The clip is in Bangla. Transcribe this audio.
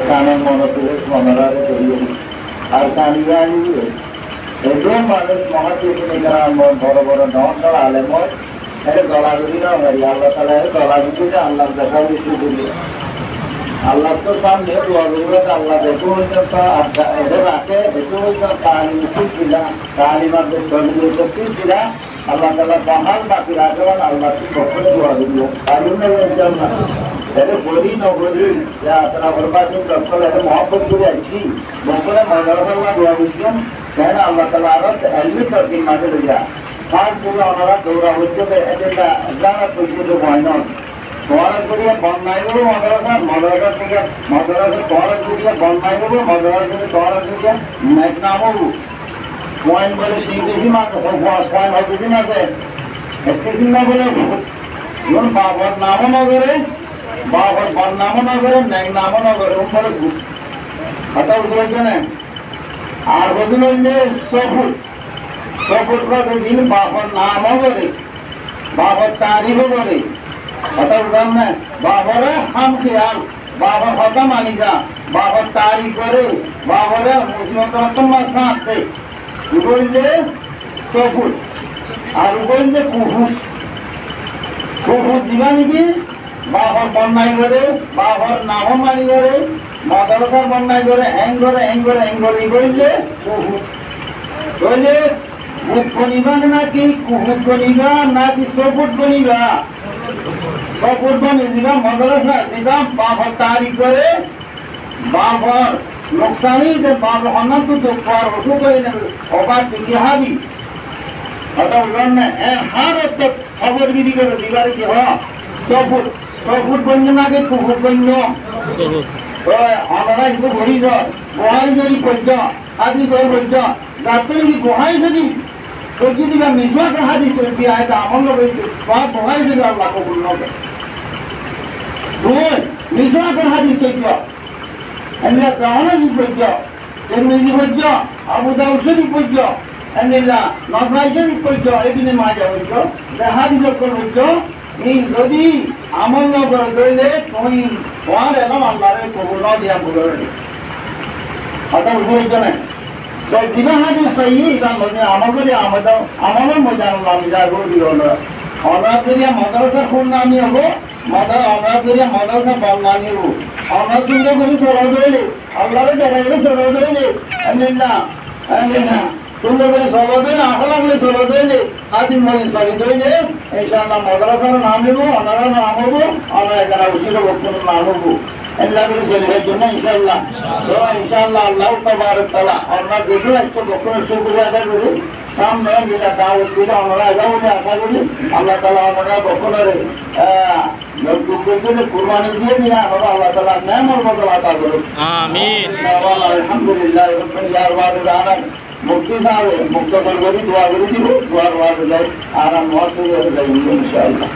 কানের মনোযোগ মনোরারে করিয়ে আর কানিয়া নিয়ে এজন মানুষ মহাচিনি বড় বড় নন্দর আলেমর এটা গলাগুলি না হয় আল্লাহ তালা গলাগুলি আল্লাহ দেখা বেশি দিলে আল্লাহ তো সামনে আল্লাহ দেখো এটা রাখে দেখো কাহানি দিলা কাহানি মাধ্যমে শরীর দিলা আল্লাহ তালা বাহাল বাকি রাখবেন আল্লাহ কখনো দোয়া দিল এটা বলি নবলি যে আপনারা বরবাদিন দর্শন এটা মহব্বত করে আসছি বকরে ময়দানা দোয়া দিচ্ছেন কেন আল্লাহ তালা আরো এলমি তরকিন মাঝে দিয়া খাস করে ওনারা দৌড়া হচ্ছে এটা জানা পর্যন্ত হয় না তোয়ারা করিয়া বন্যায় করবো মদরাসা থেকে মদরাসা তোয়ারা করিয়া বন্যায় করবো মদরাসা থেকে তোয়ারা করিয়া ম্যাচ নামবো পয়েন্ট বলে শিখেছি মাত্র পয়েন্ট হতেছি মাসে একটি না বলে বাবার নামও না করে বাবার বন নামও না করে ন্যাক নামও না করে উপরে কথা বুঝতে পারছে না আর বলছিল যে সফুট সফুট করে দিন বাবার নামও করে বাবার তারিখও করে কথা বুঝলাম না বাবারা হাম খেয়াল বাবার কথা মানি যা বাবার তারিখ করে বাবারা মুসলিম সাথে বললে সফুট আর বললে কুহুট কুহুট দিবা নাকি বাবার বন্যায় করে বাবার নামও মানি করে মাদ্রাসার বন্যায় করে হ্যাং করে হ্যাং করে হ্যাং করে বললে কুহুট বললে ভূত গণিবা নাকি কুহুট গণিবা নাকি সফুট গণিবা সফুট বানিয়ে দিবা মাদ্রাসা দিবা বাবার তারিখ করে বাবার লোকসানি যে বাবার অনন্ত দুঃখ আর ওষুধ করে নেবে অবাক কি হাবি অর্থাৎ উদাহরণ হার অর্থ খবর বিধি করে দিবারে কি হয় সফুট সফুট বন্য নাকি কুহুট বন্য আমরা একটু ভরি যায় গোহাই যদি পর্য আদি জয় পর্য যাতে কি গোহাই যদি যদি দিবা মিসওয়াকে হাদি চলতি হয় তা আমার লোক গোহাই যদি আল্লাহ কবুল নবে দুই মিসওয়াকে হাদি চলতি আমরা জাহানি পর্য তিরমিজি পর্য আবু দাউদ শরীফ পর্য এন্ডিলা নাসাই শরীফ পর্য এদিনে মাঝে পর্য হাদিস পর্য এই যদি আমল না করে দইলে তুমি তোমার এলাম আল্লাহরে কবুল না দিয়া বলে কথা বুঝতে না তো জিবা হাদিস সহি এটা মানে আমল করে আমলের মধ্যে আমি যা বলি হলো আমরা যদি মাদ্রাসা খুল নামি হবো আমরা যদি মাদ্রাসা বল নামি হবো আমরা সুন্দর করে চলা দইলে আল্লাহরে দেখা গেলে চলা দইলে এন্ডিলা সুন্দর করে চলা দইলে আখলা বলে চলা দইলে হাদিস মানে সহি দইলে ইনশাআল্লাহ মাদ্রাসার নাম নেবো ওনারা নাম হবো আমরা এখানে উচিত বক্তব্য নাম হবো আল্লাহ করে চলবার জন্য ইনশাআল্লাহ তো ইনশাআল্লাহ আল্লাহ তাবারক তাআলা আমরা যেগুলো একটু বক্তব্য শুরু আদায় করি সামনে যেটা দাওয়াত দিলে আমরা আগাও আশা করি আল্লাহ তাআলা আমরা বক্তব্যের কুরবানি দিয়ে দিন আমরা আল্লাহ তাআলা নেমর বদলা আতা করুন আমিন আলহামদুলিল্লাহ রাব্বিল আলামিন মুক্তি সাহেব মুক্ত করবি দোয়া করে দিব দোয়ার ওয়াজ যায় আরাম ওয়াজ হয়ে যাবে ইনশাআল্লাহ